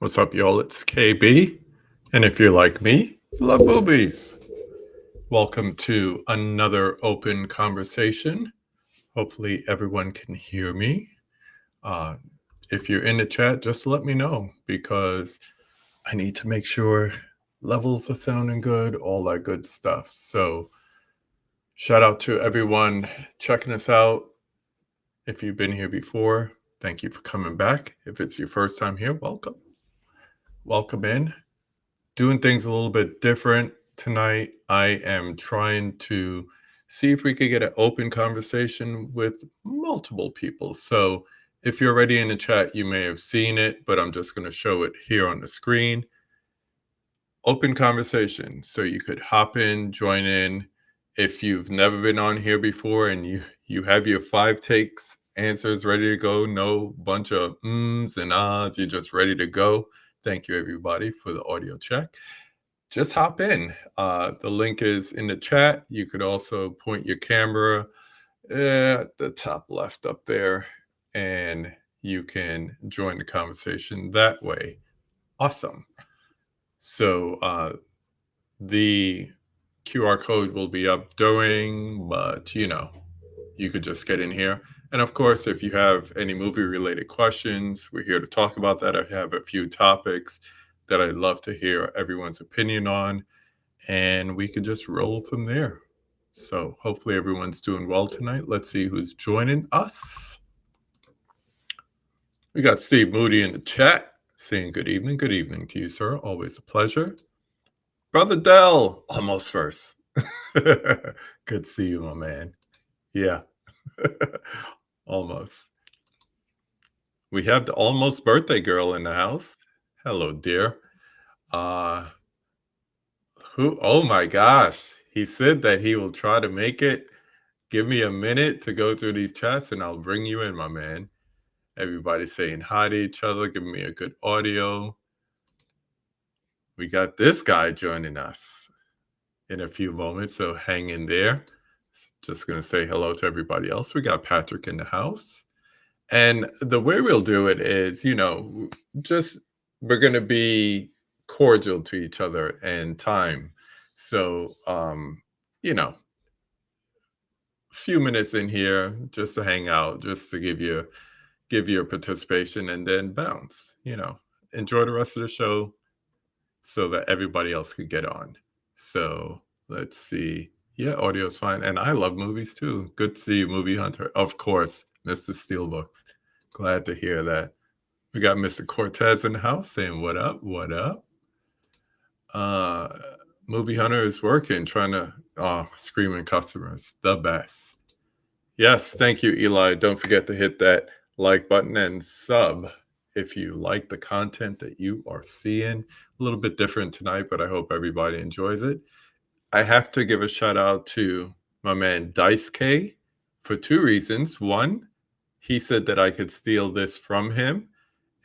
What's up, y'all? It's KB. And if you're like me, you love movies. Welcome to another open conversation. Hopefully, everyone can hear me. Uh, if you're in the chat, just let me know because I need to make sure levels are sounding good, all that good stuff. So, shout out to everyone checking us out. If you've been here before, thank you for coming back. If it's your first time here, welcome. Welcome in. Doing things a little bit different tonight. I am trying to see if we could get an open conversation with multiple people. So if you're already in the chat, you may have seen it, but I'm just going to show it here on the screen. Open conversation. So you could hop in, join in. If you've never been on here before and you have your 5 takes answers ready to go, no bunch of ums and ahs, you're just ready to go. Thank you, everybody, for the audio check. Just hop in. The link is in the chat. You could also point your camera at the top left up there, and you can join the conversation that way. Awesome. So the QR code will be up during, but you could just get in here. And of course, if you have any movie related questions, we're here to talk about that. I have a few topics that I'd love to hear everyone's opinion on, and we could just roll from there. So hopefully everyone's doing well tonight. Let's see who's joining us. We got Steve Moody in the chat saying good evening. Good evening to you, sir. Always a pleasure. Brother Dell, almost first. Good to see you, my man. Yeah. Almost. We have the almost birthday girl in the house. Hello, dear. Oh my gosh. He said that he will try to make it. Give me a minute to go through these chats and I'll bring you in, my man. Everybody saying hi to each other, giving me a good audio. We got this guy joining us in a few moments, so hang in there. Just going to say hello to everybody else. We got Patrick in the house. And the way we'll do it is, just we're going to be cordial to each other and time. So, a few minutes in here just to hang out, just to give you your participation and then bounce, enjoy the rest of the show so that everybody else could get on. So let's see. Yeah, audio's fine. And I love movies too. Good to see you, Movie Hunter. Of course, Mr. Steelbooks. Glad to hear that. We got Mr. Cortez in the house saying, what up? What up? Movie Hunter is working, trying to screaming customers. The best. Yes, thank you, Eli. Don't forget to hit that like button and sub if you like the content that you are seeing. A little bit different tonight, but I hope everybody enjoys it. I have to give a shout out to my man Dice K for 2 reasons. One, he said that I could steal this from him.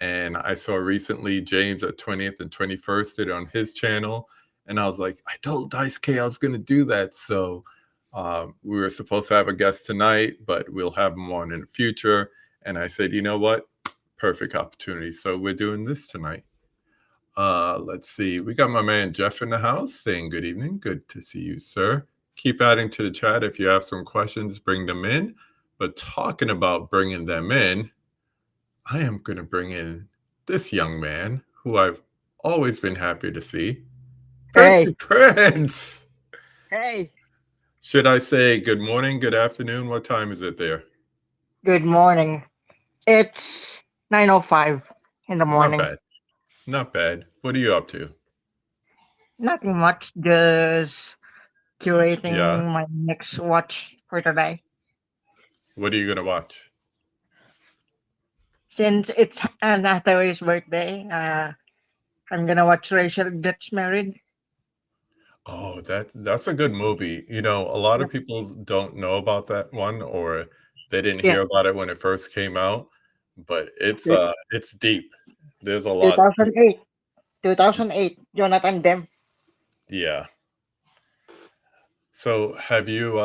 And I saw recently James at 20th and 21st did it on his channel. And I was like, I told Dice K I was going to do that. So we were supposed to have a guest tonight, but we'll have him on in the future. And I said, you know what? Perfect opportunity. So we're doing this tonight. Let's see. We got my man Jeff in the house saying good evening. Good to see you, sir. Keep adding to the chat. If you have some questions, bring them in. But talking about bringing them in, I am going to bring in this young man who I've always been happy to see. Hey. Prince. Hey. Should I say good morning, good afternoon? What time is it there? Good morning. It's 9:05 in the morning. Not bad. Not bad. What are you up to? Nothing much. Just curating my next watch for today. What are you going to watch? Since it's Anne Hathaway's birthday, I'm gonna watch Rachel Gets Married. Oh, that's a good movie. A lot of people don't know about that one, or they didn't hear about it when it first came out, but it's deep. There's a lot. 2008, Jonathan Demme. Yeah. So have you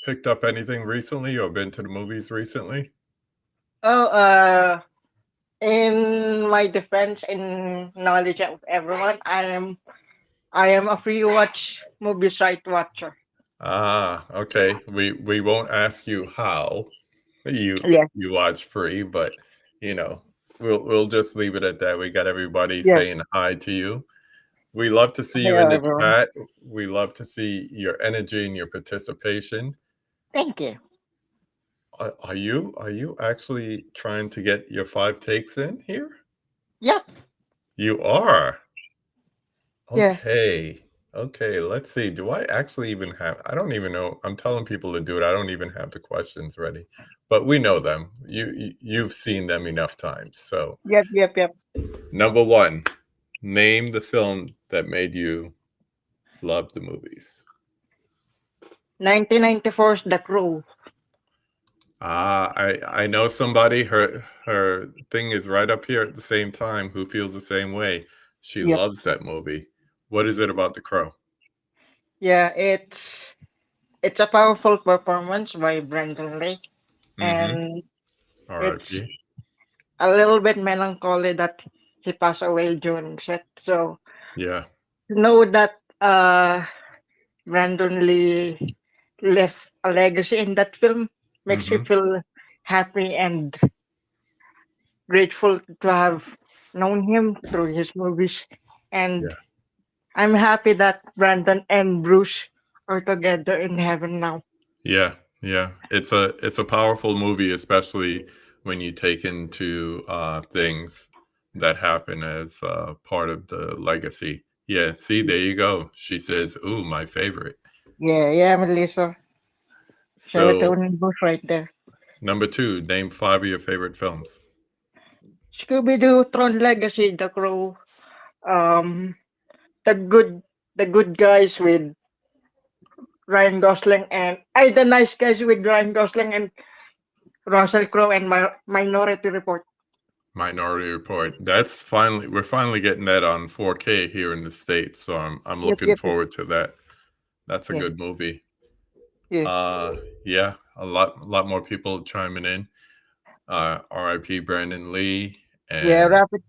picked up anything recently or been to the movies recently? Oh, In my defense and knowledge of everyone, I am a free watch movie site watcher. Ah, okay. We won't ask you how you Yes, you watch free, but you know, we'll just leave it at that. We got everybody yes. saying hi to you. We love to see you in Hello, the everyone. chat. We love to see your energy and your participation. Thank you. Are you actually trying to get your five takes in here? Yep. You are. Yeah. Okay. Okay, let's see. Do I actually even have I don't even know. I'm telling people to do it. I don't even have the questions ready. But we know them. You've seen them enough times. So, Yep. Yep. Yep. number 1, name the film that made you love the movies. 1994's The Crow. I know somebody her thing is right up here at the same time who feels the same way. She Yep. loves that movie. What is it about The Crow? Yeah. It's a powerful performance by Brandon Lee, Mhm. and it's R.I.P. a little bit melancholy that he passed away during set. So Yeah. to know that Brandon Lee left a legacy in that film makes me Mhm. feel happy and grateful to have known him through his movies. And Yeah. I'm happy that Brandon and Bruce are together in heaven now. Yeah, yeah. It's a powerful movie, especially when you take into things that happen as part of the legacy. Yeah, see, there you go. She says, "Ooh, my favorite." Yeah, yeah, Melissa. So, Serotonin Bruce right there. number 2, name 5 of your favorite films. Scooby Doo, Tron Legacy, The Crow, um, the good, the good guys with Ryan Gosling and the nice guys with Ryan Gosling and Russell Crowe and Minority Report. Minority Report. We're finally getting that on 4K here in the States, so I'm Yep, looking yep, yep. forward to that. That's a Yeah, good movie. yeah, Yeah, a lot more people chiming in. R.I.P. Brandon Lee, yeah. and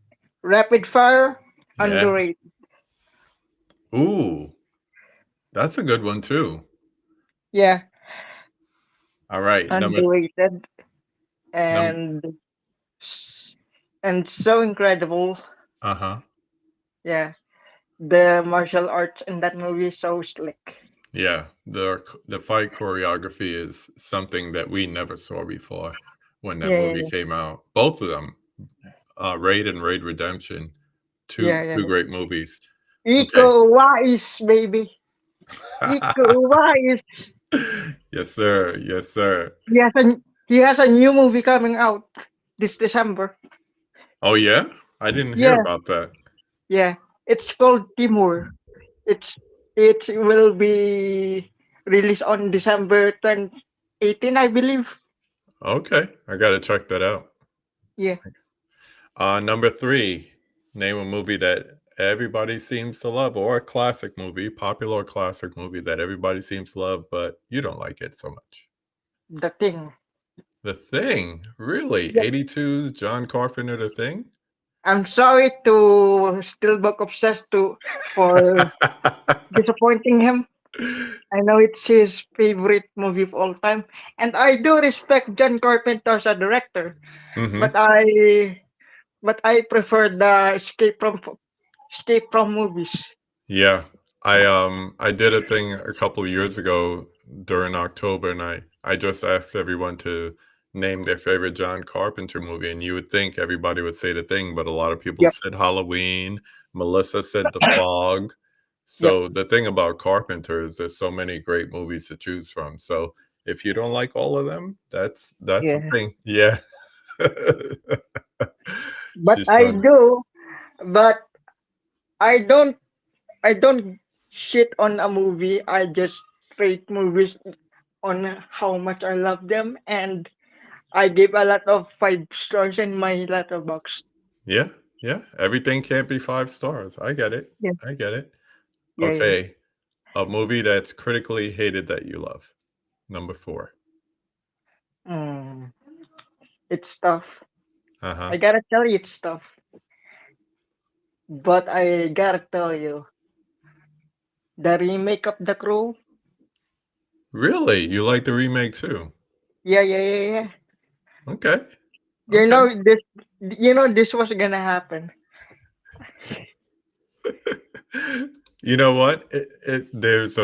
Rapid Fire, yeah, underrated. ooh, that's a good one too. Yeah, All right, underrated num and s- and so incredible. uh-huh. Yeah, the martial arts in that movie is so slick. Yeah, the fight choreography is something that we never saw before when that Yeah, movie yeah, came out. Both of them, Raid and Raid Redemption, two yeah, yeah. two Yeah. great movies. Iko Okay. Uwais, baby. Iko Uwais. Yes, sir. Yes, sir. He has a new movie coming out this December. Oh yeah? I didn't hear Yeah, about that. yeah. It's called Timur. It's it will be released on December 2018, I believe. Okay, I gotta check that out. Yeah. Number 3, name a movie that everybody seems to love, or a classic movie, popular or classic movie that everybody seems to love, but you don't like it so much. The Thing. The Thing? Really? Yep. 82's John Carpenter, The Thing? I'm sorry to Steelbook Obsessed for disappointing him. I know it's his favorite movie of all time, and I do respect John Carpenter as a director, but Mhm. I prefer the escape from movies. Yeah. I did a thing a couple of years ago during October, and I just asked everyone to name their favorite John Carpenter movie, and you would think everybody would say The Thing, but a lot of people Yep, said Halloween. Melissa said The Fog. yep, So the thing about Carpenter is there's so many great movies to choose from. So if you don't like all of them, that's a yeah. thing. Yeah. But She's I funny. do, but I don't, I don't shit on a movie. I just rate movies on how much I love them, and I give a lot of 5 stars in my letterbox. Yeah, yeah. Everything can't be 5 stars. I get it. Yeah, I get it. yeah, yeah. Okay. A movie that's critically hated that you love. Number 4. Mm, it's tough. Uh-huh. I gotta tell you it's tough, but I gotta tell you, the remake of The Crow. Really? You like the remake too? Yeah, yeah, yeah, yeah. Okay. You Okay. know this. You know this was gonna happen. You know what? There's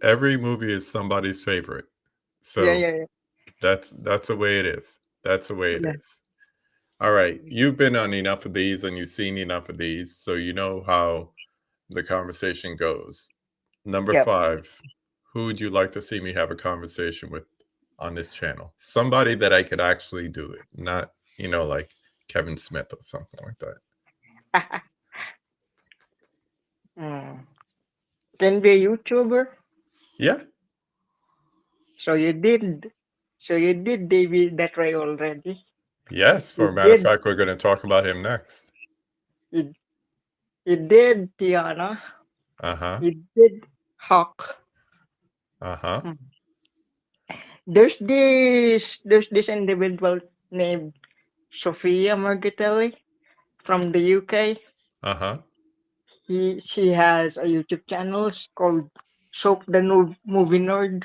every movie is somebody's favorite. Yeah, So yeah, yeah. that's the way it is. That's the way it Yeah. is. All right. You've been on enough of these and you've seen enough of these, so you know how the conversation goes. Number Yep. 5, who would you like to see me have a conversation with on this channel? Somebody that I could actually do it, not, like Kevin Smith or something like that. Hmm. Can be a YouTuber. Yeah. So you did. So you did David that way already. Yes. For You a matter of did. fact, we're going to talk about him next. You, you did Tiana. Uh-huh. You did Hawk. Uh-huh. Hmm. There's this individual named Sophia Margatelli from the UK. Uh-huh. She has a YouTube channel called Soap the Movie Nerd.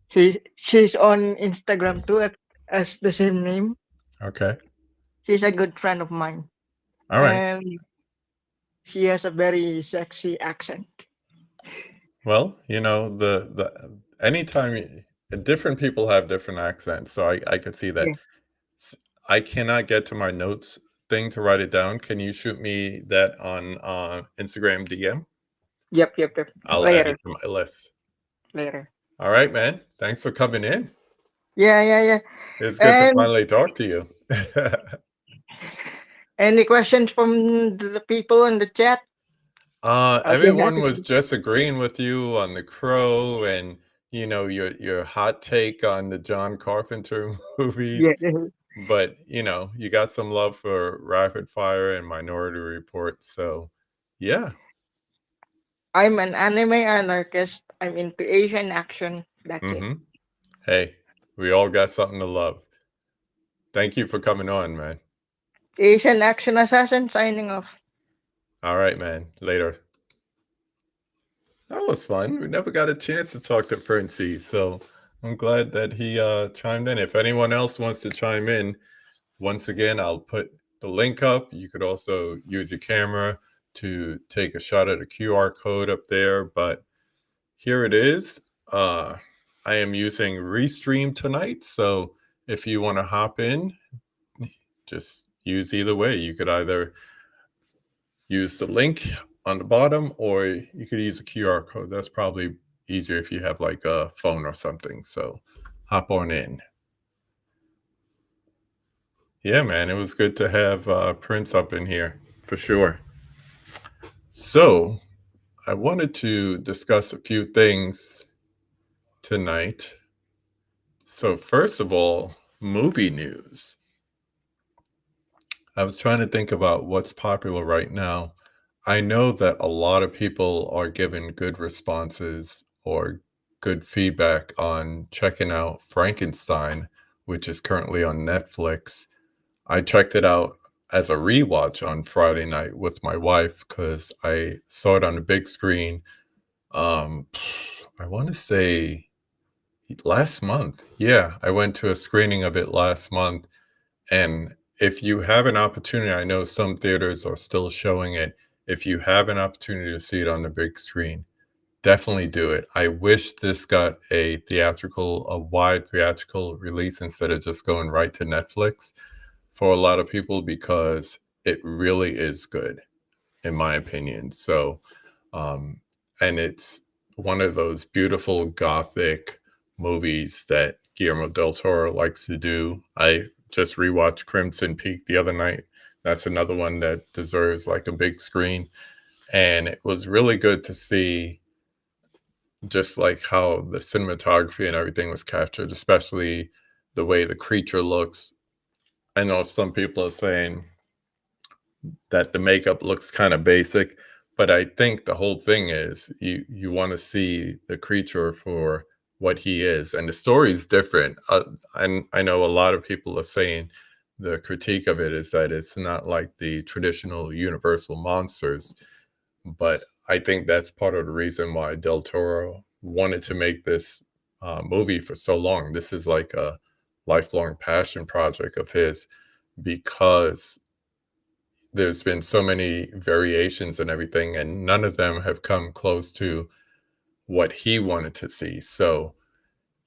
She's on Instagram too as the same name. Okay. She's a good friend of mine, All right. and she has a very sexy accent. Well, the anytime different people have different accents, so I could see that. Yeah. I cannot get to my notes thing to write it down. Can you shoot me that on Instagram DM? Yep, yep, yep. I'll add Later, it to my list. later. All right, man. Thanks for coming in. Yeah, yeah, yeah. It's good to And finally talk to you. any questions from the people in the chat? I'll be Everyone happy was to. just agreeing with you on The Crow and your hot take on the John Carpenter movies. Yeah, yeah. But you got some love for Rapid Fire and Minority Report. So yeah. I'm an anime anarchist. I'm into Asian action. That's it. Hmm. Hey, we all got something to love. Thank you for coming on, man. Asian action assassin signing off. All right, man. Later. That was fun. We never got a chance to talk to Princey, so I'm glad that he chimed in. If anyone else wants to chime in, once again, I'll put the link up. You could also use your camera to take a shot at a QR code up there, but here it is. I am using Restream tonight, so if you want to hop in, just use either way. You could either use the link on the bottom or you could use a QR code. That's probably easier if you have like a phone or something. So hop on in. Yeah, man, it was good to have Prince up in here for sure. So I wanted to discuss a few things tonight. So, first of all, movie news. I was trying to think about what's popular right now. I know that a lot of people are giving good responses or good feedback on checking out Frankenstein, which is currently on Netflix. I checked it out as a rewatch on Friday night with my wife because I saw it on the big screen. Um, I want to say last month. Yeah, I went to a screening of it last month. And if you have an opportunity, I know some theaters are still showing it. If you have an opportunity to see it on the big screen, definitely do it. I wish this got a wide theatrical release instead of just going right to Netflix for a lot of people because it really is good, in my opinion. So, um, and it's one of those beautiful gothic movies that Guillermo del Toro likes to do. I just rewatched Crimson Peak the other night. That's another one that deserves like a big screen. And it was really good to see just like how the cinematography and everything was captured, especially the way the creature looks. I know some people are saying that the makeup looks kind of basic, but I think the whole thing is you want to see the creature for what he is, and the story is different. And I know a lot of people are saying the critique of it is that it's not like the traditional Universal monsters, but I think that's part of the reason why Del Toro wanted to make this movie for so long. This is like a lifelong passion project of his because there's been so many variations and everything, and none of them have come close to what he wanted to see. So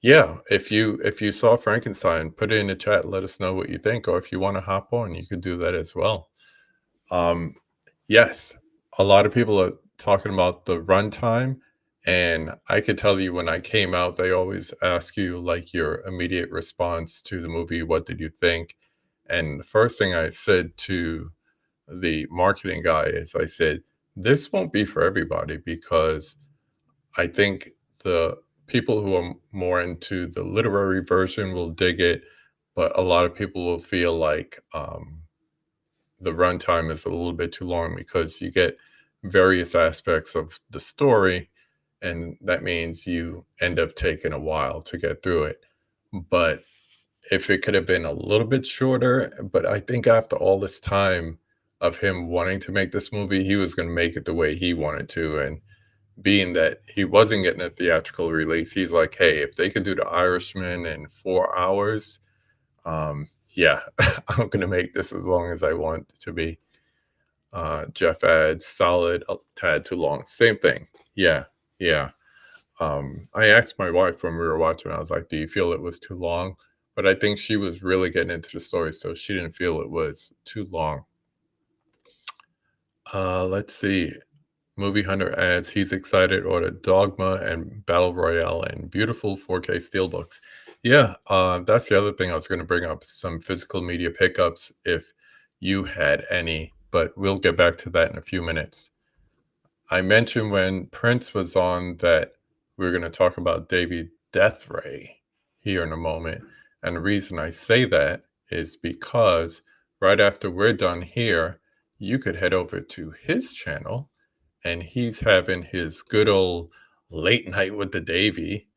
yeah, if you saw Frankenstein, put it in the chat, let us know what you think, or if you want to hop on, you could do that as well. Um, yes, a lot of people are talking about the runtime, and I could tell you when I came out, they always ask you like your immediate response to the movie. What did you think? And the first thing I said to the marketing guy is I said, this won't be for everybody because I think the people who are more into the literary version will dig it, but a lot of people will feel like the runtime is a little bit too long because you get various aspects of the story, and that means you end up taking a while to get through it. But if it could have been a little bit shorter, but I think after all this time of him wanting to make this movie, he was going to make it the way he wanted to. And being that he wasn't getting a theatrical release, he's like, hey, if they could do The Irishman in 4 hours, yeah, I'm going to make this as long as I want it to be. Jeff adds, solid, a tad too long. Same thing. Yeah, yeah. I asked my wife when we were watching, I was like, do you feel it was too long? But I think she was really getting into the story, so she didn't feel it was too long. Let's see. Movie Hunter adds he's excited ordered Dogma and Battle Royale and beautiful 4K steelbooks. Yeah, that's the other thing I was going to bring up, some physical media pickups if you had any, but we'll get back to that in a few minutes. I mentioned when Prince was on that we are going to talk about David Death Ray here in a moment. And the reason I say that is because right after we're done here, you could head over to his channel and he's having his good old late night with the Davy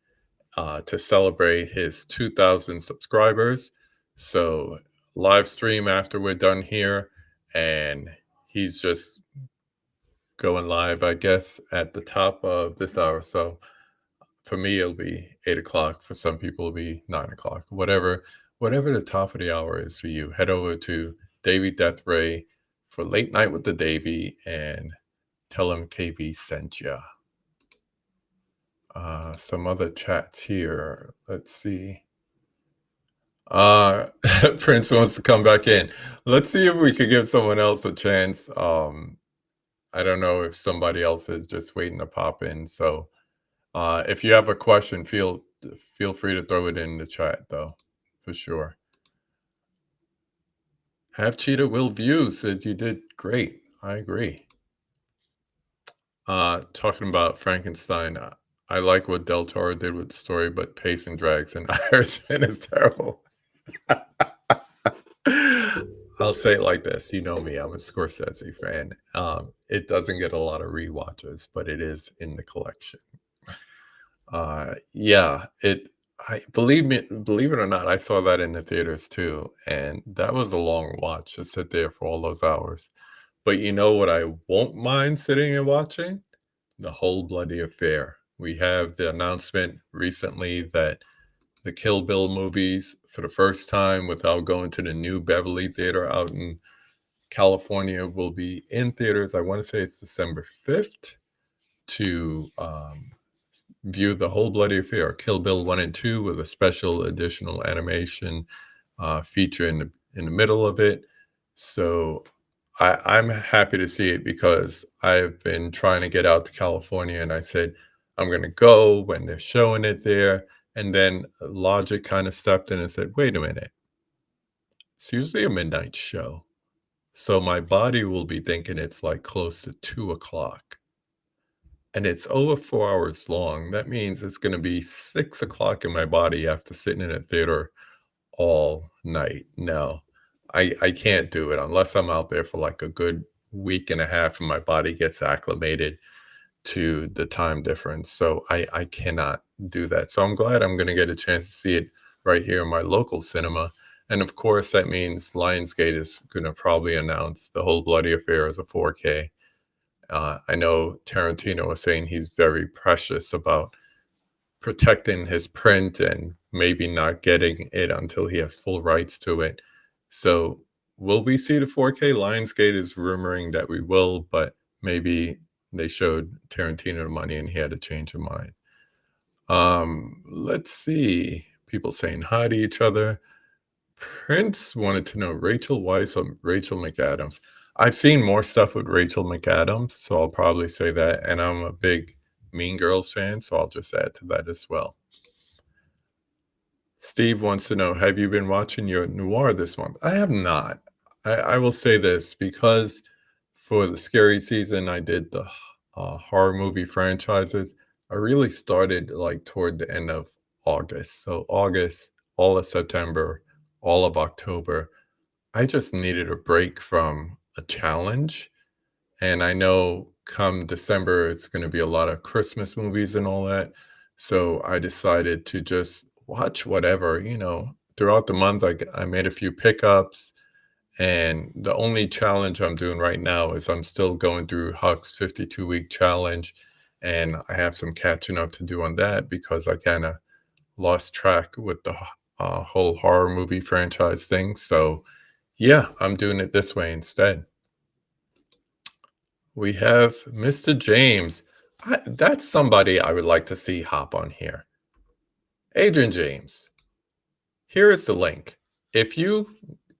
to celebrate his 2,000 subscribers. So live stream after we're done here, and he's just going live, I guess, at the top of this hour. So for me, it'll be 8 o'clock. For some people, it'll be 9 o'clock. Whatever the top of the hour is for you, head over to Davy Death Ray for late night with the Davy and tell him KB sent ya. Some other chats here. Let's see. Prince wants to come back in. Let's see if we could give someone else a chance. I don't know if somebody else is just waiting to pop in. So if you have a question, feel free to throw it in the chat, though, for sure. Have Cheetah Will View says you did great. I agree. Talking about Frankenstein, I like what Del Toro did with the story, but pacing drags and Irishman is terrible. I'll say it like this. You know me, I'm a Scorsese fan. It doesn't get a lot of rewatches, but it is in the collection. Yeah, believe it or not, I saw that in the theaters too, and that was a long watch to sit there for all those hours. But you know what I won't mind sitting and watching? The Whole Bloody Affair. We have the announcement recently that the Kill Bill movies, for the first time without going to the New Beverly Theater out in California, will be in theaters. I want to say it's December 5th to view The Whole Bloody Affair, Kill Bill 1 and 2, with a special additional animation feature in the middle of it. So I'm happy to see it because I've been trying to get out to California, and I said I'm going to go when they're showing it there. And then logic kind of stepped in and said, wait a minute, it's usually a midnight show. So my body will be thinking it's like close to 2 o'clock. And it's over 4 hours long. That means it's going to be 6 o'clock in my body after sitting in a theater all night. No, I can't do it unless I'm out there for like a good week and a half and my body gets acclimated to the time difference. So I cannot do that. So I'm glad I'm going to get a chance to see it right here in my local cinema. And of course, that means Lionsgate is going to probably announce The Whole Bloody Affair as a 4K. I know Tarantino was saying he's very precious about protecting his print and maybe not getting it until he has full rights to it. So, will we see the 4K? Lionsgate is rumoring that we will, but maybe they showed Tarantino the money and he had a change of mind. Let's see. People saying hi to each other. Prince wanted to know Rachel Weisz or Rachel McAdams. I've seen more stuff with Rachel McAdams, so I'll probably say that. And I'm a big Mean Girls fan, so I'll just add to that as well. Steve wants to know, have you been watching your noir this month? I have not. I will say this because for the scary season, I did the horror movie franchises. I really started like toward the end of August. So August, all of September, all of October. I just needed a break from a challenge. And I know come December, it's going to be a lot of Christmas movies and all that. So I decided to just watch whatever, throughout the month. I made a few pickups. And the only challenge I'm doing right now is I'm still going through Huck's 52-week challenge. And I have some catching up to do on that because I kind of lost track with the whole horror movie franchise thing. So, yeah, I'm doing it this way instead. We have Mr. James. That's somebody I would like to see hop on here. Adrian James. Here is the link. If you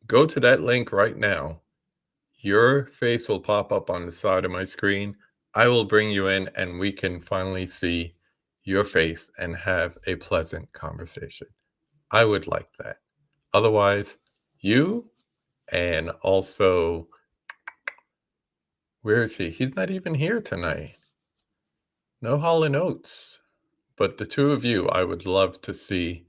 go to that link right now, your face will pop up on the side of my screen. I will bring you in and we can finally see your face and have a pleasant conversation. I would like that. Otherwise, you and also, where is he? He's not even here tonight. No Hall & Oates. But the two of you, I would love to see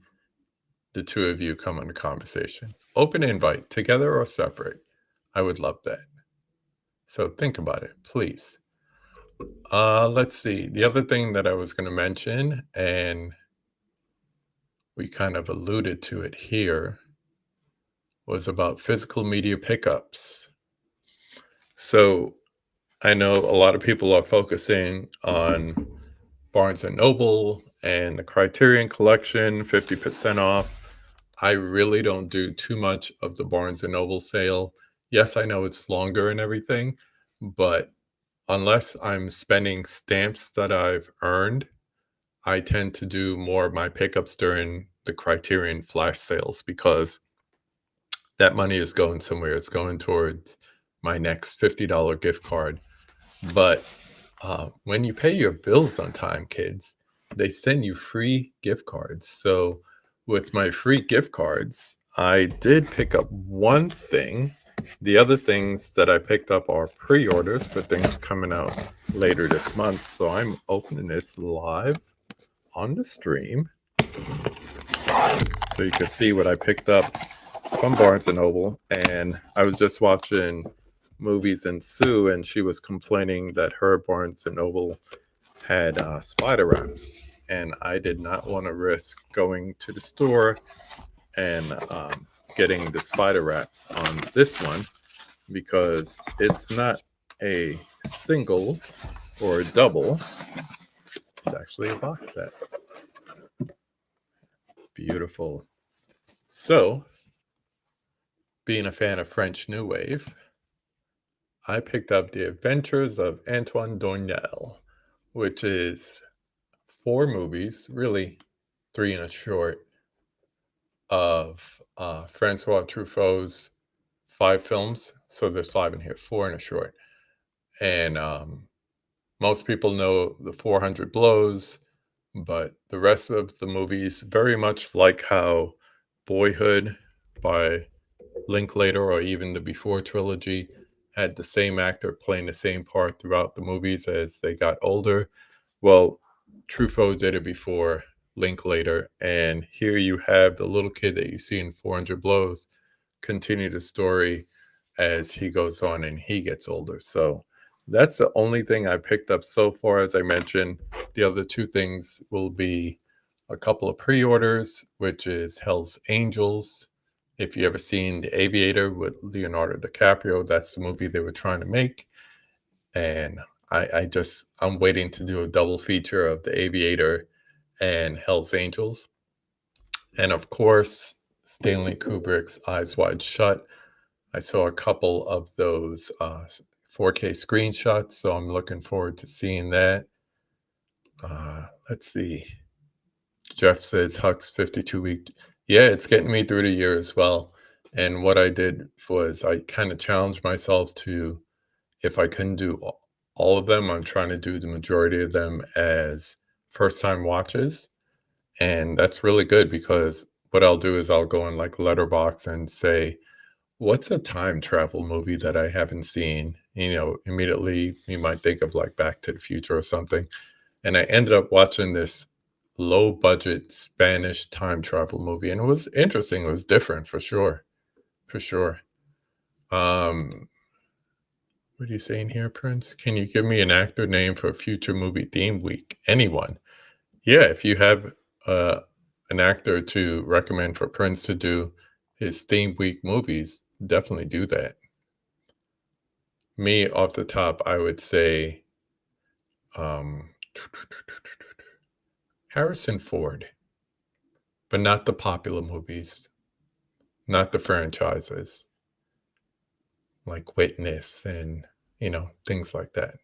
the two of you come on a conversation. Open invite, together or separate. I would love that. So think about it, please. Let's see. The other thing that I was going to mention, and we kind of alluded to it here, was about physical media pickups. So I know a lot of people are focusing on Barnes & Noble and the Criterion Collection, 50% off. I really don't do too much of the Barnes & Noble sale. Yes, I know it's longer and everything, but unless I'm spending stamps that I've earned, I tend to do more of my pickups during the Criterion flash sales because that money is going somewhere. It's going towards my next $50 gift card. But when you pay your bills on time, kids, they send you free gift cards. So with my free gift cards, I did pick up one thing. The other things that I picked up are pre-orders for things coming out later this month. So I'm opening this live on the stream so you can see what I picked up from Barnes & Noble. And I was just watching Movies and Sue, and she was complaining that her Barnes & Noble had spider wraps. And I did not want to risk going to the store and getting the spider wraps on this one because it's not a single or a double. It's actually a box set. Beautiful. So, being a fan of French New Wave, I picked up The Adventures of Antoine Doinel, which is 4 movies, really 3 and a short, of Francois Truffaut's 5 films. So there's 5 in here, 4 and a short. And most people know The 400 Blows, but the rest of the movies, very much like how Boyhood by Linklater or even the Before trilogy had the same actor playing the same part throughout the movies as they got older. Well, Truffaut did it before Linklater, and here you have the little kid that you see in 400 Blows continue the story as he goes on and he gets older. So that's the only thing I picked up so far. As I mentioned, the other 2 things will be a couple of pre-orders, which is Hell's Angels If you ever seen The Aviator with Leonardo DiCaprio, that's the movie they were trying to make. And I'm waiting to do a double feature of The Aviator and Hell's Angels. And of course, Stanley Kubrick's Eyes Wide Shut. I saw a couple of those 4K screenshots, so I'm looking forward to seeing that. Let's see. Jeff says Huck's 52-week. Yeah, it's getting me through the year as well. And what I did was I kind of challenged myself to, if I couldn't do all of them, I'm trying to do the majority of them as first time watches. And that's really good because what I'll do is I'll go in like Letterbox and say, what's a time travel movie that I haven't seen? Immediately you might think of like Back to the Future or something. And I ended up watching this low budget Spanish time travel movie, and it was interesting. It was different for sure. For sure. What are you saying here, Prince? Can you give me an actor name for a future movie theme week? Anyone? Yeah, if you have an actor to recommend for Prince to do his theme week movies, definitely do that. Me, off the top, I would say Harrison Ford, but not the popular movies, not the franchises, like Witness and, things like that.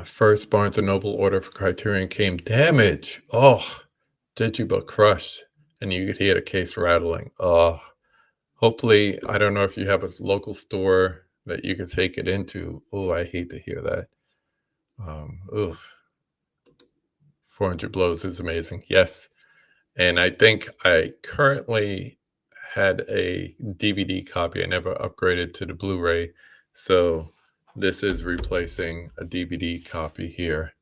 First Barnes & Noble order for Criterion came damage. Oh, did you but crush? And you could hear the case rattling. Oh, hopefully, I don't know if you have a local store that you could take it into. Oh, I hate to hear that. Ugh. 400 Blows is amazing. Yes. And I think I currently had a DVD copy. I never upgraded to the Blu-ray. So this is replacing a DVD copy here.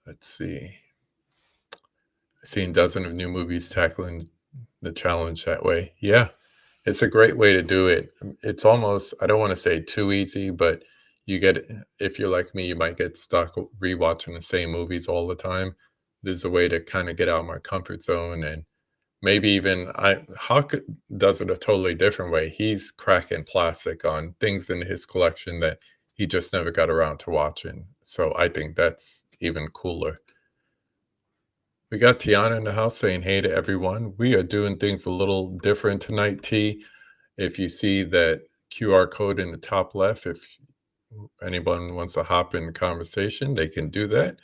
Let's see. I've seen dozens of new movies tackling the challenge that way. Yeah, it's a great way to do it. It's almost, I don't want to say too easy, but if you're like me, you might get stuck rewatching the same movies all the time. There's a way to kind of get out of my comfort zone, and maybe even Huck does it a totally different way. He's cracking plastic on things in his collection that he just never got around to watching. So I think that's even cooler. We got Tiana in the house saying hey to everyone. We are doing things a little different tonight, T. If you see that QR code in the top left, if anyone wants to hop in the conversation, they can do that.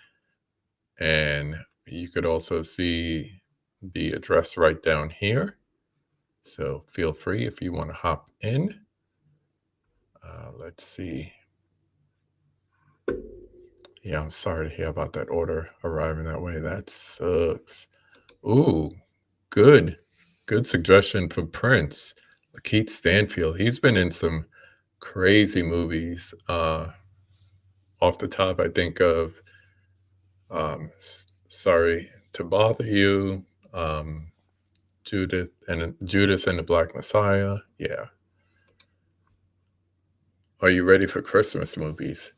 And you could also see the address right down here. So feel free if you want to hop in. Let's see. Yeah, I'm sorry to hear about that order arriving that way. That sucks. Ooh, good. Good suggestion for Prince. Lakeith Stanfield. He's been in some crazy movies. Off the top, I think of Sorry to Bother You, Judas and the Black Messiah. Yeah. Are you ready for Christmas movies?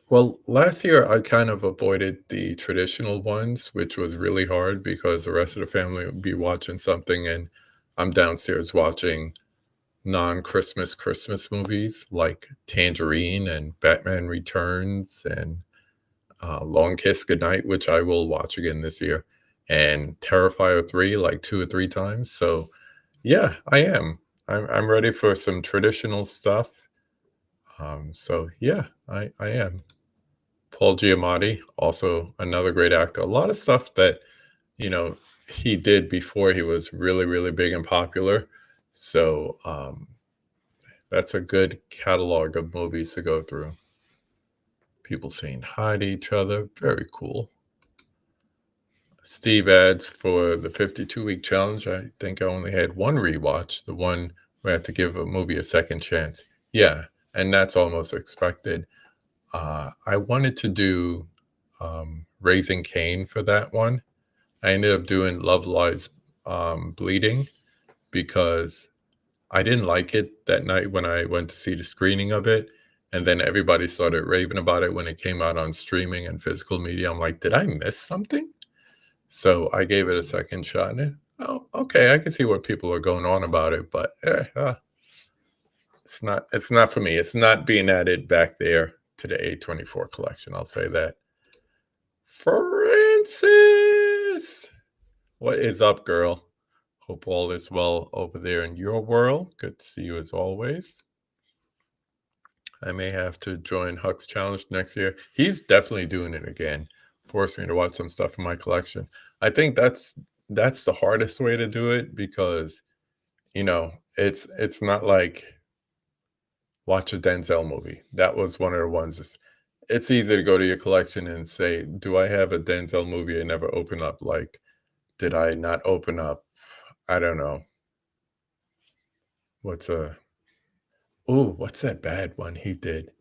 Well, last year I kind of avoided the traditional ones, which was really hard because the rest of the family would be watching something and I'm downstairs watching non-Christmas Christmas movies like Tangerine and Batman Returns and Long Kiss Goodnight, which I will watch again this year, and Terrifier 3 like 2 or 3 times. So yeah, I am. I'm ready for some traditional stuff. So yeah, I am. Paul Giamatti, also another great actor. A lot of stuff that, he did before he was really, really big and popular. So that's a good catalog of movies to go through. People saying hi to each other. Very cool. Steve adds for the 52-week challenge, I think I only had one rewatch, the one where I had to give a movie a second chance. Yeah, and that's almost expected. I wanted to do Raising Cain for that one. I ended up doing Love Lies Bleeding because I didn't like it that night when I went to see the screening of it. And then everybody started raving about it when it came out on streaming and physical media. I'm like, did I miss something? So I gave it a second shot, and oh, okay, I can see what people are going on about it, but it's not for me. It's not being added back there to the A24 collection. I'll say that. Francis, what is up, girl? Hope all is well over there in your world. Good to see you as always. I may have to join Huck's challenge next year. He's definitely doing it again. Forced me to watch some stuff in my collection. I think that's the hardest way to do it because it's not like watch a Denzel movie. That was one of the ones. It's easy to go to your collection and say, do I have a Denzel movie I never open up? Like, did I not open up? I don't know. What's that bad one he did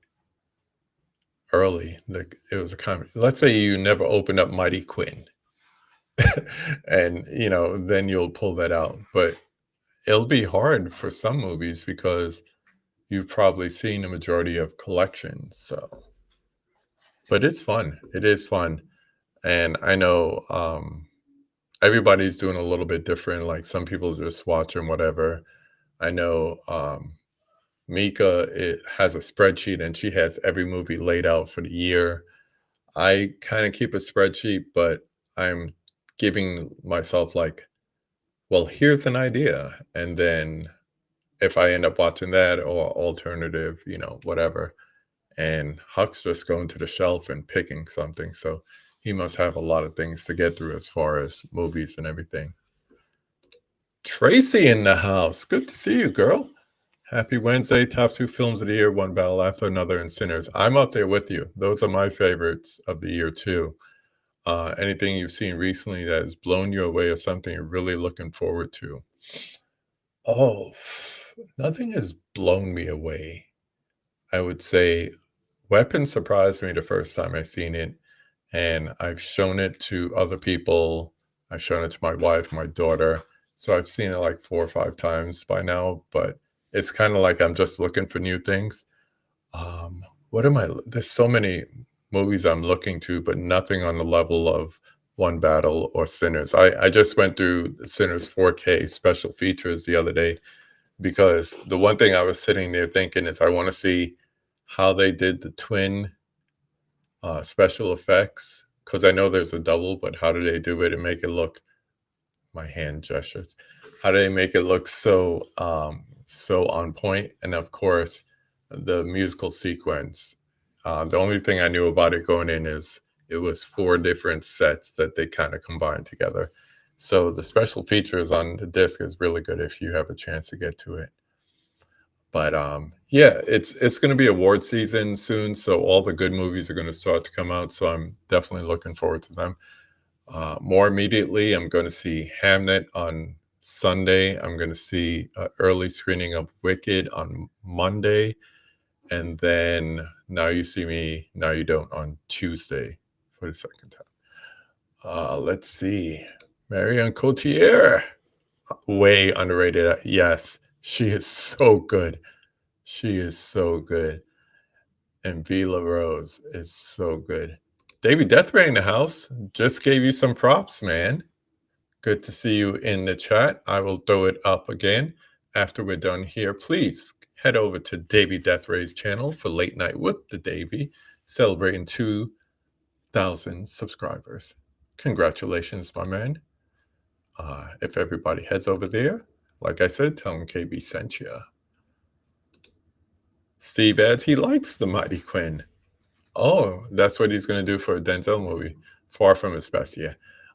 early? It was a comedy. Let's say you never opened up Mighty Quinn. And then you'll pull that out. But it'll be hard for some movies because you've probably seen a majority of collections. So, but it's fun. It is fun. And I know everybody's doing a little bit different. Like some people just watching whatever. I know Mika has a spreadsheet and she has every movie laid out for the year. I kind of keep a spreadsheet, but I'm giving myself like, well, here's an idea. And then if I end up watching that or alternative, whatever. And Huck's just going to the shelf and picking something. So he must have a lot of things to get through as far as movies and everything. Tracy in the house. Good to see you, girl. Happy Wednesday. Top 2 films of the year, one battle after another, and Sinners. I'm up there with you. Those are my favorites of the year, too. Anything you've seen recently that has blown you away or something you're really looking forward to? Oh, nothing has blown me away. I would say Weapon surprised me the first time I seen it, and I've shown it to other people. I've shown it to my wife, my daughter. So I've seen it like 4 or 5 times by now, but it's kind of like I'm just looking for new things. There's so many movies I'm looking to, but nothing on the level of One Battle or Sinners. I just went through Sinners 4K special features the other day because the one thing I was sitting there thinking is I want to see how they did the twin special effects because I know there's a double, but how do they do it and make it look? My hand gestures. How do they make it look so on point? And of course, the musical sequence. The only thing I knew about it going in is it was 4 different sets that they kind of combined together. So the special features on the disc is really good if you have a chance to get to it. But yeah, it's going to be award season soon, so all the good movies are going to start to come out. So I'm definitely looking forward to them. More immediately, I'm going to see Hamnet on Sunday. I'm going to see an early screening of Wicked on Monday. And then Now You See Me, Now You Don't on Tuesday for the second time. Let's see. Marion Cotillard. Way underrated. Yes, she is so good. She is so good. And Vila Rose is so good. Davey Deathray in the house. Just gave you some props, man. Good to see you in the chat. I will throw it up again after we're done here. Please head over to Davey Deathray's channel for Late Night with the Davey, celebrating 2,000 subscribers. Congratulations, my man. If everybody heads over there, like I said, tell him KB sent you. Steve adds he likes the Mighty Quinn. Oh, that's what he's going to do for a Denzel movie. Far from his best, yeah.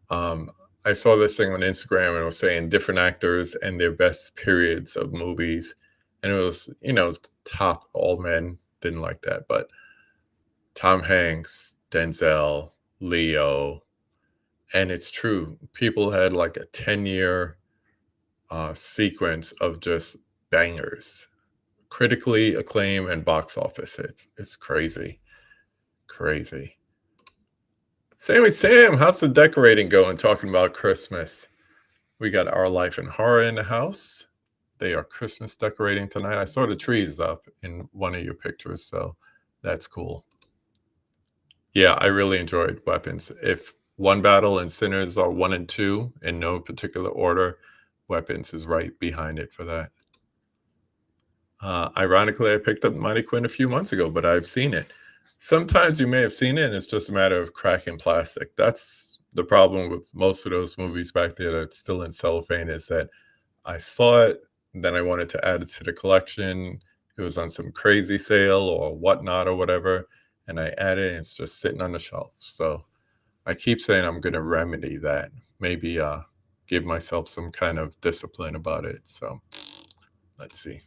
I saw this thing on Instagram and it was saying different actors and their best periods of movies. And it was, top all men. Didn't like that. But Tom Hanks, Denzel, Leo. And it's true. People had like a 10-year sequence of just bangers. Critically acclaimed and box office hits. It's crazy. Crazy. Sammy Sam, how's the decorating going? Talking about Christmas. We got Our Life in Horror in the house. They are Christmas decorating tonight. I saw the trees up in one of your pictures, so that's cool. Yeah, I really enjoyed Weapons. If One Battle and Sinners are 1 and 2 in no particular order. Weapons is right behind it for that. Ironically, I picked up Mighty Quinn a few months ago, but I've seen it. Sometimes you may have seen it, and it's just a matter of cracking plastic. That's the problem with most of those movies back there that's still in cellophane, is that I saw it, then I wanted to add it to the collection. It was on some crazy sale or whatnot or whatever, and I added it, and it's just sitting on the shelf. So I keep saying I'm going to remedy that. Maybe give myself some kind of discipline about it. So let's see.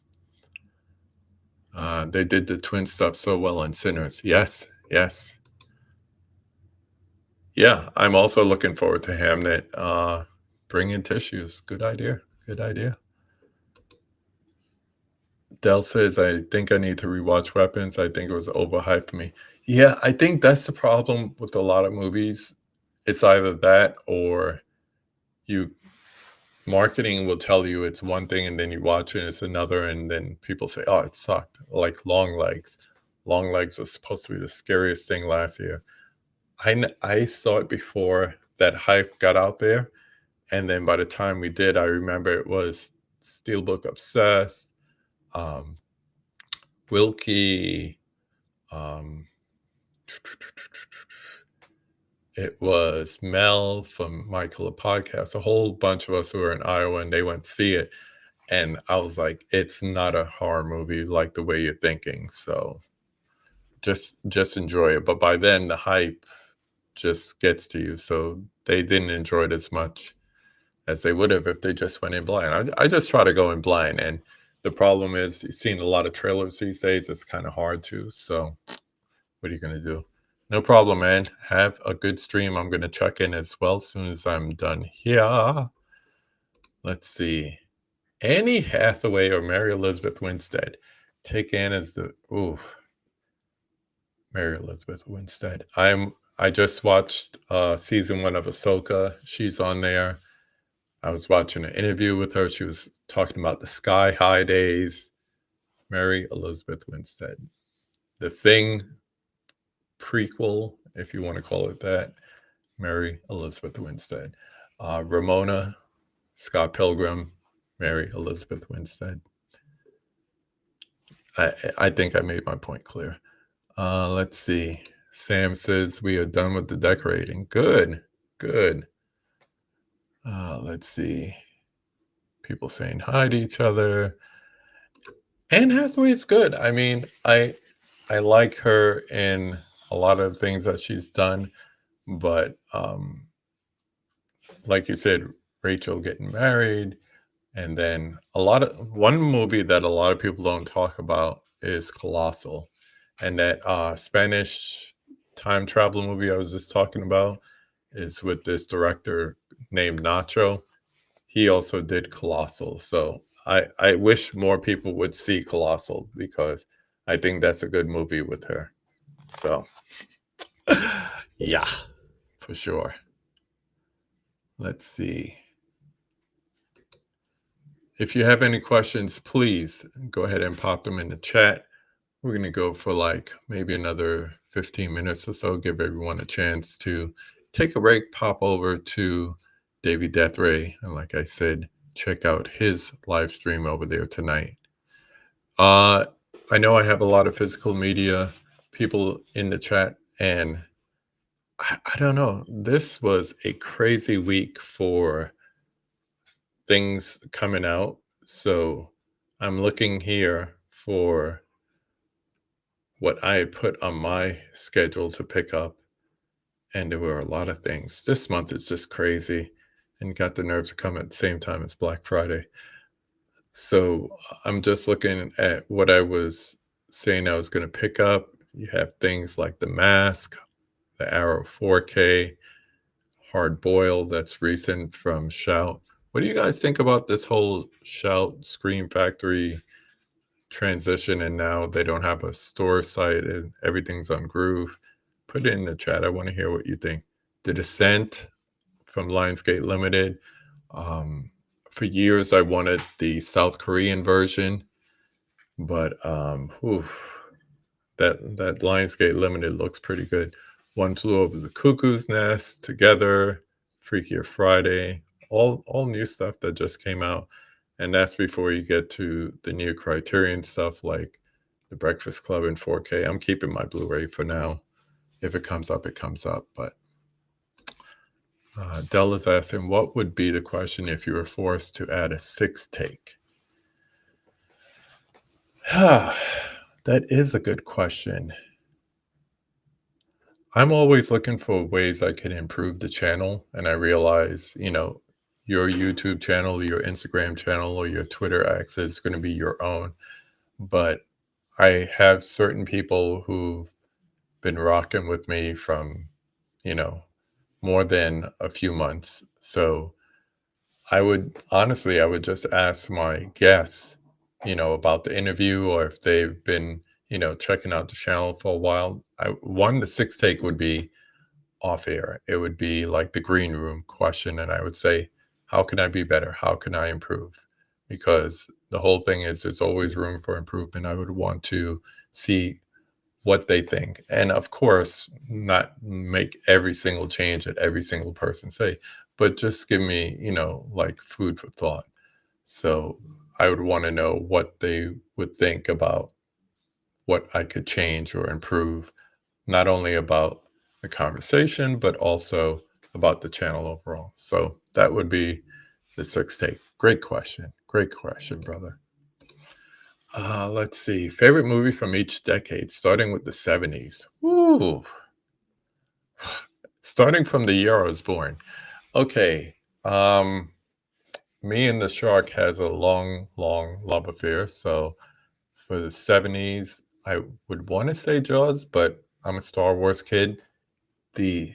They did the twin stuff so well in Sinners. Yes, yes. Yeah, I'm also looking forward to Hamnet. Bring in tissues. Good idea. Good idea. Dell says, I think I need to rewatch Weapons. I think it was overhyped for me. Yeah, I think that's the problem with a lot of movies. It's either that or you marketing will tell you it's one thing and then you watch it, it's another, and then people say, oh, it sucked. Like Long Legs. Long Legs was supposed to be the scariest thing last year. I saw it before that hype got out there. And then by the time we did, I remember it was Steelbook Obsessed, Wilkie, it was Mel from Michael Podcast, a whole bunch of us who were in Iowa, and they went to see it. And I was like, it's not a horror movie like the way you're thinking. So just enjoy it. But by then the hype just gets to you. So they didn't enjoy it as much as they would have if they just went in blind. I just try to go in blind. And the problem is you've seen a lot of trailers these days. It's kind of hard to. So what are you going to do? No problem, man. Have a good stream. I'm going to check in as well as soon as I'm done here. Let's see. Annie Hathaway or Mary Elizabeth Winstead? Take Anne as the... Ooh. Mary Elizabeth Winstead. I just watched season 1 of Ahsoka. She's on there. I was watching an interview with her. She was talking about the Sky High days. Mary Elizabeth Winstead. The Thing prequel, if you want to call it that. Mary Elizabeth Winstead. Ramona, Scott Pilgrim, Mary Elizabeth Winstead. I think I made my point clear. Let's see. Sam says we are done with the decorating. Good, good. Let's see. People saying hi to each other. Anne Hathaway is good. I mean, I like her in a lot of things that she's done, but like you said, Rachel getting married, and then one movie that a lot of people don't talk about is Colossal, and that Spanish time travel movie I was just talking about is with this director named Nacho. He also did Colossal. So I wish more people would see Colossal because I think that's a good movie with her. So yeah, for sure. Let's see. If you have any questions, please go ahead and pop them in the chat. We're going to go for like maybe another 15 minutes or so, give everyone a chance to take a break, pop over to Davey Death Ray. And like I said, check out his live stream over there tonight. I know I have a lot of physical media people in the chat, and I don't know. This was a crazy week for things coming out. So I'm looking here for what I had put on my schedule to pick up. And there were a lot of things. This month is just crazy and got the nerve to come at the same time as Black Friday. So I'm just looking at what I was saying I was going to pick up. You have things like The Mask, the Arrow 4K, Hard Boiled, that's recent from Shout. What do you guys think about this whole Shout Scream Factory transition, and now they don't have a store site and everything's on Groove? Put it in the chat. I want to hear what you think. The Descent from Lionsgate Limited. For years, I wanted the South Korean version, but that Lionsgate Limited looks pretty good. One Flew Over the Cuckoo's Nest, Together, Freakier Friday, all new stuff that just came out. And that's before you get to the new Criterion stuff like The Breakfast Club in 4K. I'm keeping my Blu-ray for now. If it comes up, it comes up. But Dell is asking, what would be the question if you were forced to add a sixth take? That is a good question. I'm always looking for ways I can improve the channel. And I realize, your YouTube channel, your Instagram channel, or your Twitter access is going to be your own. But I have certain people who've been rocking with me from, more than a few months. So I would just ask my guests, about the interview, or if they've been, checking out the channel for a while. The sixth take would be off air. It would be like the green room question. And I would say, how can I be better? How can I improve? Because the whole thing is there's always room for improvement. I would want to see what they think. And of course, not make every single change that every single person say, but just give me, like food for thought. So I would want to know what they would think about what I could change or improve, not only about the conversation, but also about the channel overall. So that would be the sixth take. Great question. Great question, brother. Let's see. Favorite movie from each decade, starting with the 70s. Ooh. Starting from the year I was born. Okay. Me and the Shark has a long, long love affair. So for the 70s, I would want to say Jaws, but I'm a Star Wars kid. The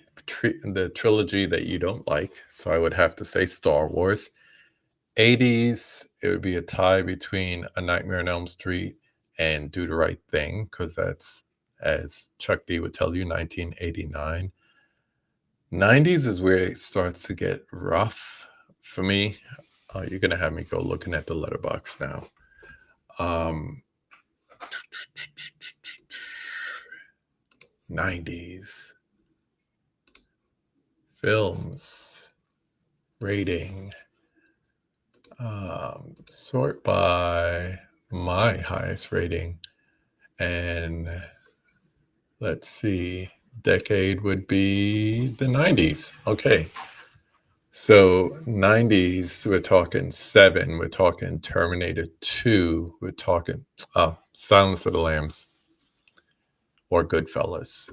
trilogy that you don't like, so I would have to say Star Wars. 80s, it would be a tie between A Nightmare on Elm Street and Do the Right Thing, because that's, as Chuck D would tell you, 1989. 90s is where it starts to get rough for me. You're going to have me go looking at the letterbox now. 90s films rating. Sort by my highest rating, and let's see, decade would be the 90s. Okay, so 90s, we're talking Seven, we're talking Terminator 2, we're talking Silence of the Lambs or Goodfellas.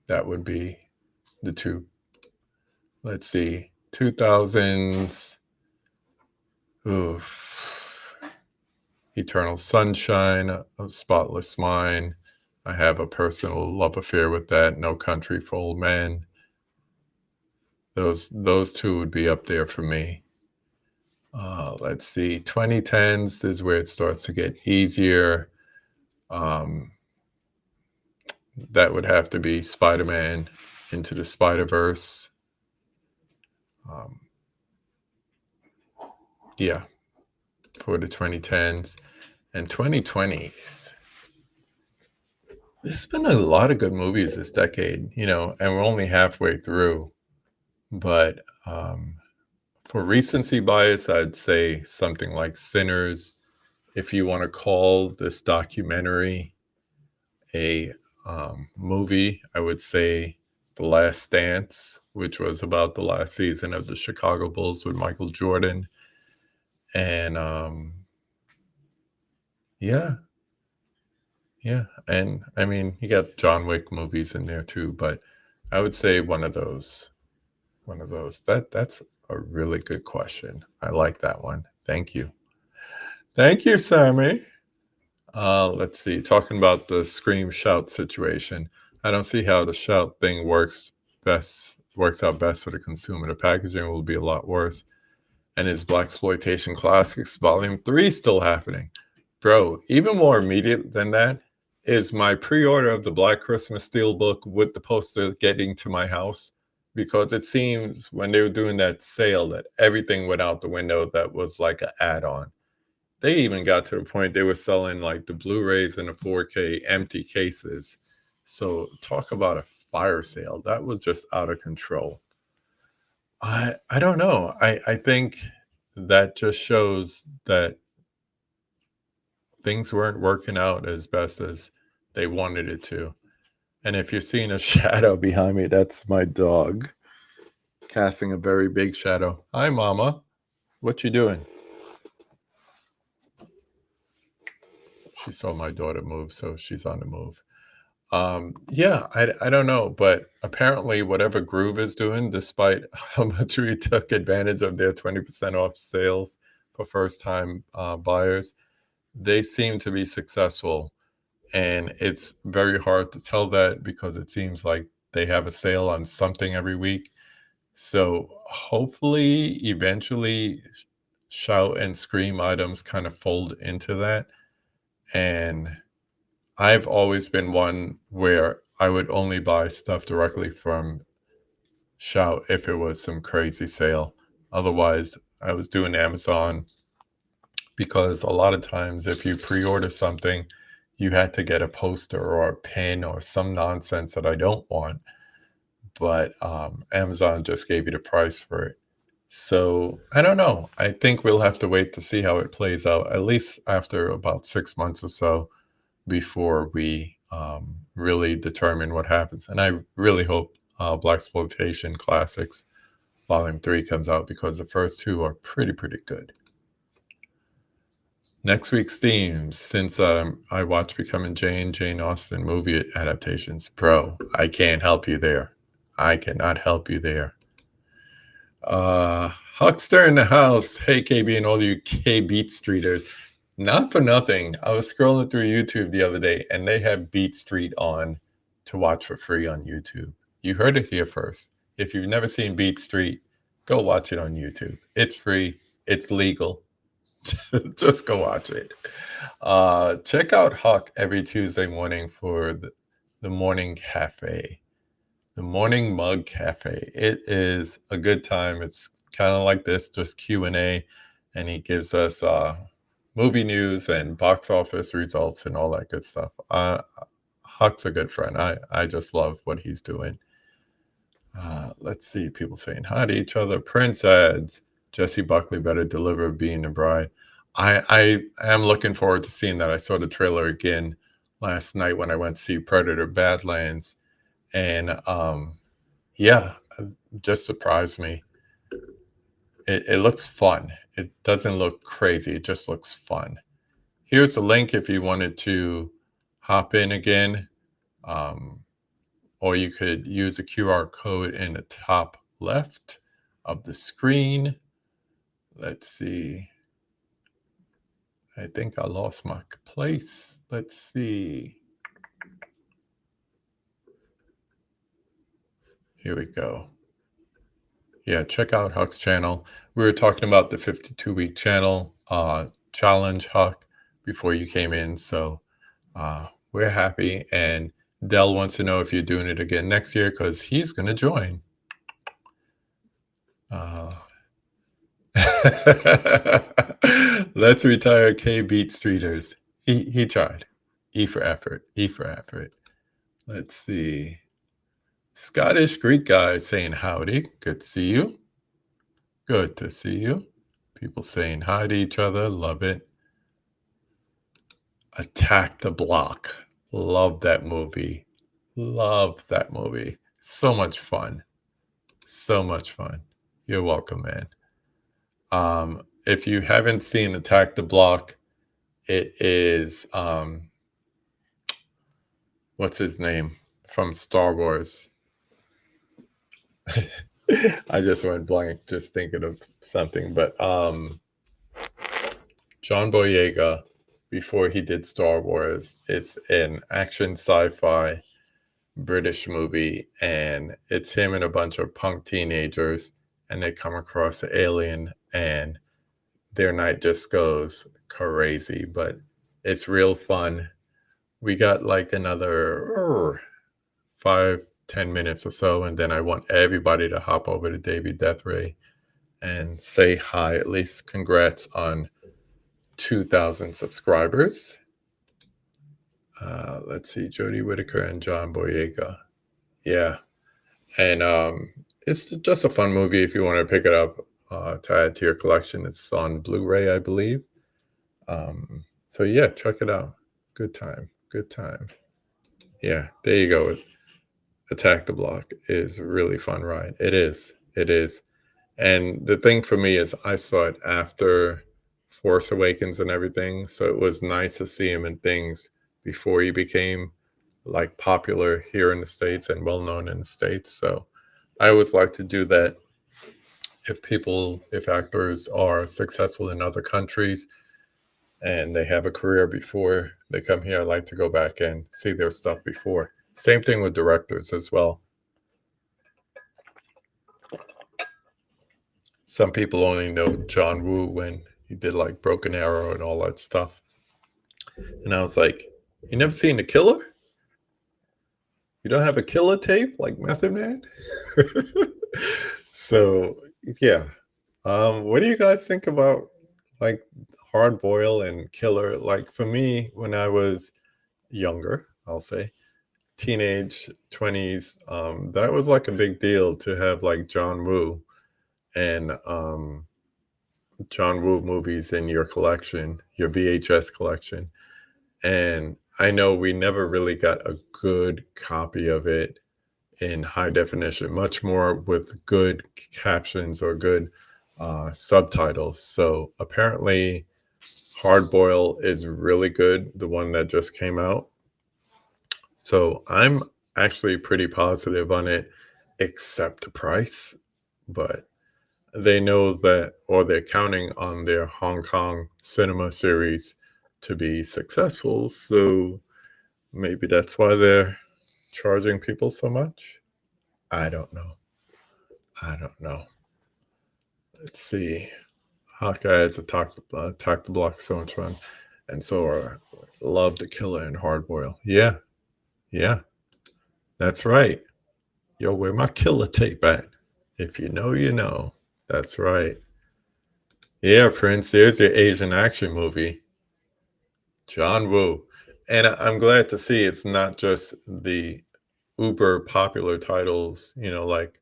That would be the two. Let's see, 2000s. Oof. Eternal Sunshine, A Spotless Mind. I have a personal love affair with that. No Country for Old Men. Those two would be up there for me. Let's see. 2010s is where it starts to get easier. That would have to be Spider-Man Into the Spider-Verse. Yeah, for the 2010s. And 2020s, there's been a lot of good movies this decade, and we're only halfway through. But for recency bias, I'd say something like Sinners. If you want to call this documentary a movie, I would say The Last Dance, which was about the last season of the Chicago Bulls with Michael Jordan. And yeah. And I mean, you got John Wick movies in there too, but I would say one of those. That's a really good question. I like that one. Thank you. Thank you, Sammy. Let's see. Talking about the scream shout situation. I don't see how the shout thing works out best for the consumer. The packaging will be a lot worse. And is Blaxploitation Classics Volume 3 still happening? Bro, even more immediate than that is my pre-order of the Black Christmas Steelbook with the poster getting to my house, because it seems when they were doing that sale that everything went out the window that was like an add-on. They even got to the point they were selling like the Blu-rays and the 4K empty cases. So talk about a fire sale. That was just out of control. I don't know. I think that just shows that things weren't working out as best as they wanted it to. And if you're seeing a shadow behind me, that's my dog casting a very big shadow. Hi, Mama. What you doing? She saw my daughter move, so she's on the move. Yeah, I don't know, but apparently whatever Groove is doing, despite how much we took advantage of their 20% off sales for first-time buyers, they seem to be successful. And it's very hard to tell that because it seems like they have a sale on something every week. So hopefully, eventually, shout and scream items kind of fold into that. And I've always been one where I would only buy stuff directly from Shout if it was some crazy sale. Otherwise, I was doing Amazon because a lot of times if you pre-order something, you had to get a poster or a pin or some nonsense that I don't want. But Amazon just gave you the price for it. So I don't know. I think we'll have to wait to see how it plays out, at least after about 6 months or so before we really determine what happens. And I really hope Blaxploitation Classics Volume 3 comes out because the first two are pretty good. Next week's themes, since I watched Becoming Jane Austen movie adaptations. Bro, I can't help you there. I cannot help you there. Huckster in the house. Hey, KB and all you K-Beat Streeters. Not for nothing. I was scrolling through YouTube the other day, and they have Beat Street on to watch for free on YouTube. You heard it here first. If you've never seen Beat Street, go watch it on YouTube. It's free. It's legal. Just go watch it. Check out Huck every Tuesday morning for the Morning Cafe. The Morning Mug Cafe. It is a good time. It's kind of like this, just Q&A, and he gives us movie news and box office results and all that good stuff. Huck's a good friend. I just love what he's doing. Let's see, people saying hi to each other. Prince adds, Jessie Buckley better deliver Being a Bride. I am looking forward to seeing that. I saw the trailer again last night when I went to see Predator Badlands. And yeah, it just surprised me. It looks fun. It doesn't look crazy. It just looks fun. Here's the link if you wanted to hop in again. Or you could use the QR code in the top left of the screen. Let's see. I think I lost my place. Let's see. Here we go. Yeah, check out Huck's channel. We were talking about the 52-week channel challenge, Huck, before you came in. So we're happy. And Dell wants to know if you're doing it again next year because he's going to join. Let's retire K-Beat Streeters. He tried. E for effort. E for effort. Let's see. Scottish Greek guy saying howdy. Good to see you. Good to see you. People saying hi to each other. Love it. Attack the Block. Love that movie. Love that movie. So much fun. So much fun. You're welcome, man. If you haven't seen Attack the Block, it is what's his name from Star Wars? I just went blank just thinking of something, but John Boyega, before he did Star Wars, it's an action sci-fi British movie, and it's him and a bunch of punk teenagers, and they come across an alien, and their night just goes crazy, but it's real fun. We got like another 5-10 minutes or so, and then I want everybody to hop over to Davey Death Ray and say hi. At least congrats on 2,000 subscribers. Let's see, Jody Whittaker and John Boyega. Yeah. And it's just a fun movie if you want to pick it up to add to your collection. It's on Blu-ray, I believe. So yeah, check it out. Good time. Good time. Yeah, there you go. Attack the Block is a really fun ride. It is. It is. And the thing for me is I saw it after Force Awakens and everything. So it was nice to see him in things before he became like popular here in the States and well known in the States. So I always like to do that if actors are successful in other countries and they have a career before they come here, I like to go back and see their stuff before. Same thing with directors as well. Some people only know John Woo when he did like Broken Arrow and all that stuff. And I was like, you never seen The Killer? You don't have a Killer tape like Method Man? So, yeah. What do you guys think about like Hard Boil and Killer? Like for me, when I was younger, I'll say, teenage 20s, that was like a big deal to have like John Woo and John Woo movies in your collection, your VHS collection. And I know we never really got a good copy of it in high definition, much more with good captions or good subtitles. So apparently, Hard Boil is really good, the one that just came out. So I'm actually pretty positive on it, except the price. But they know that, or they're counting on their Hong Kong cinema series to be successful. So maybe that's why they're charging people so much. I don't know. I don't know. Let's see. Hawkeye is Attack the Block, so much fun. And so are Love the Killer and Hard Boil. Yeah. Yeah. That's right. Yo, where my killer tape at? If you know, you know. That's right. Yeah, Prince, there's your Asian action movie. John Woo. And I'm glad to see it's not just the uber popular titles, like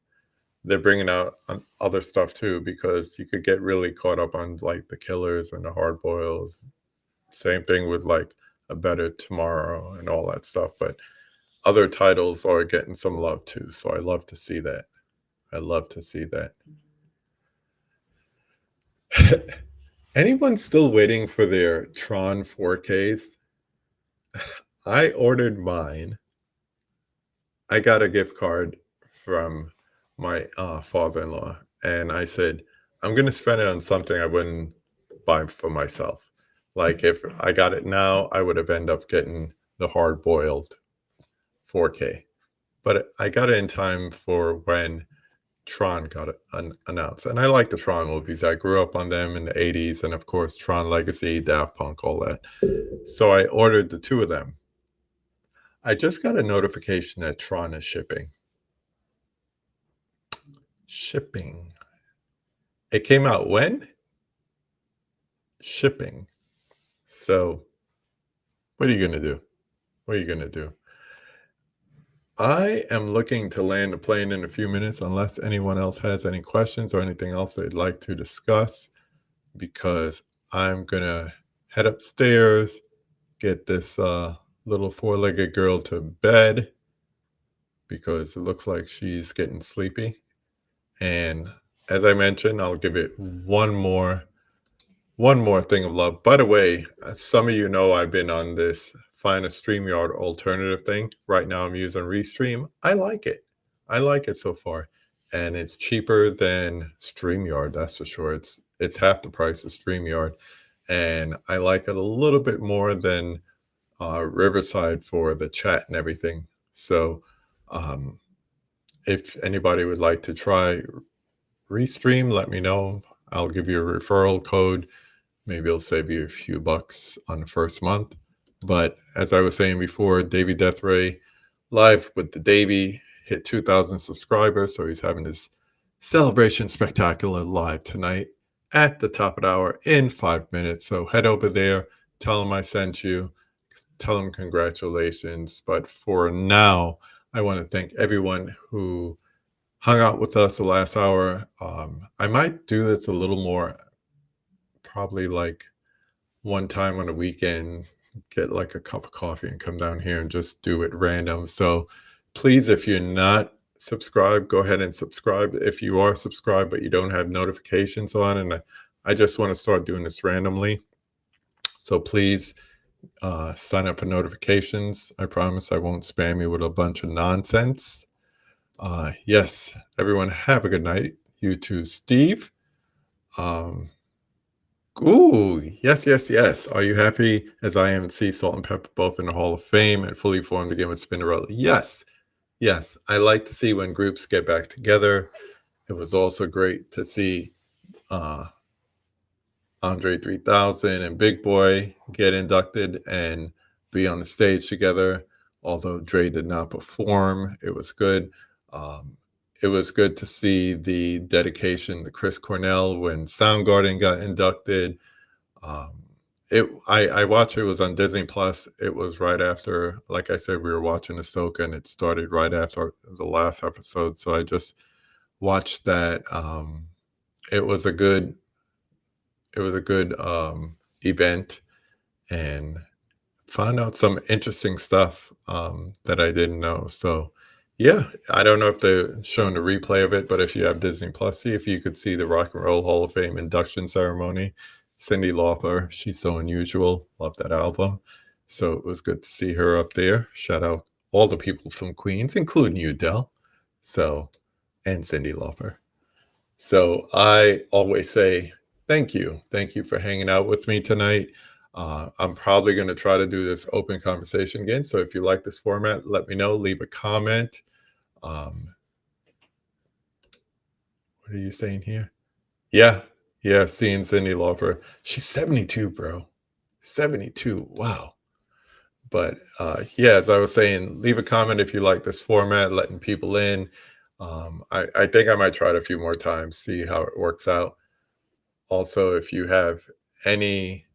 they're bringing out other stuff too, because you could get really caught up on like the Killers and the Hard Boils. Same thing with like A Better Tomorrow and all that stuff. But other titles are getting some love too. So I love to see that. I love to see that. Anyone still waiting for their Tron 4Ks? I ordered mine. I got a gift card from my father-in-law, and I said, I'm going to spend it on something I wouldn't buy for myself. Like if I got it now, I would have ended up getting the hard-boiled 4K. But I got it in time for when Tron got announced. And I like the Tron movies. I grew up on them in the 80s, and of course, Tron Legacy, Daft Punk, all that. So I ordered the two of them. I just got a notification that Tron is shipping. Shipping. It came out when? Shipping. So, what are you going to do? What are you going to do? I am looking to land a plane in a few minutes, unless anyone else has any questions or anything else they'd like to discuss, because I'm going to head upstairs, get this little four-legged girl to bed, because it looks like she's getting sleepy. And as I mentioned, I'll give it one more thing of love. By the way, some of you know I've been on this find a StreamYard alternative thing. Right now I'm using Restream. I like it. I like it so far. And it's cheaper than StreamYard, that's for sure. It's half the price of StreamYard. And I like it a little bit more than Riverside for the chat and everything. So if anybody would like to try Restream, let me know. I'll give you a referral code. Maybe it'll save you a few bucks on the first month. But as I was saying before, Davey Death Ray live with the Davey hit 2,000 subscribers. So he's having his celebration spectacular live tonight at the top of the hour in 5 minutes. So head over there, tell him I sent you, tell him congratulations. But for now, I want to thank everyone who hung out with us the last hour. I might do this a little more, probably like one time on a weekend, get like a cup of coffee and come down here and just do it random. So please, if you're not subscribed, go ahead and subscribe. If you are subscribed but you don't have notifications on, and I just want to start doing this randomly. So please sign up for notifications. I promise I won't spam you with a bunch of nonsense. Yes, everyone have a good night. You too, Steve. Um, Ooh, yes, yes, yes. Are you happy as I am to see Salt and Pepper both in the Hall of Fame and fully formed again with Spinderella? Yes, yes. I like to see when groups get back together. It was also great to see uh, Andre 3000 and Big Boy get inducted and be on the stage together. Although Dre did not perform, it was good. Um, it was good to see the dedication to Chris Cornell when Soundgarden got inducted. I watched it was on Disney Plus. It was right after, like I said, we were watching Ahsoka, and it started right after the last episode. So I just watched that. It was a good, event, and found out some interesting stuff that I didn't know. So yeah, I don't know if they're showing the replay of it, but if you have Disney Plus, see if you could see the Rock and Roll Hall of Fame induction ceremony. Cyndi Lauper, she's so unusual. Love that album. So it was good to see her up there. Shout out all the people from Queens, including you, Del. So, and Cyndi Lauper. So I always say thank you. Thank you for hanging out with me tonight. I'm probably going to try to do this open conversation again. So if you like this format, let me know. Leave a comment. What are you saying here? Yeah. Yeah. Seeing Cyndi Lauper. She's 72, bro. 72. Wow. But yeah, as I was saying, leave a comment if you like this format, letting people in. I think I might try it a few more times, see how it works out. Also, if you have any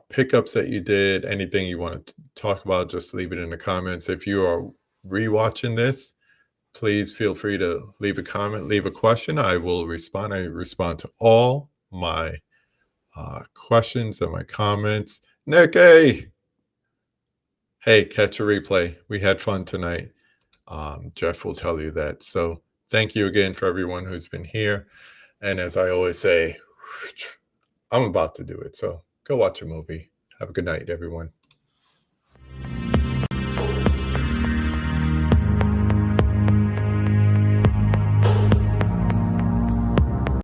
pickups that you did, anything you want to talk about, just leave it in the comments. If you are rewatching this, please feel free to leave a comment, leave a question. I will respond. I respond to all my questions and my comments. Nick, hey, catch a replay. We had fun tonight. Jeff will tell you that. So thank you again for everyone who's been here. And as I always say, I'm about to do it. So go watch a movie. Have a good night, everyone.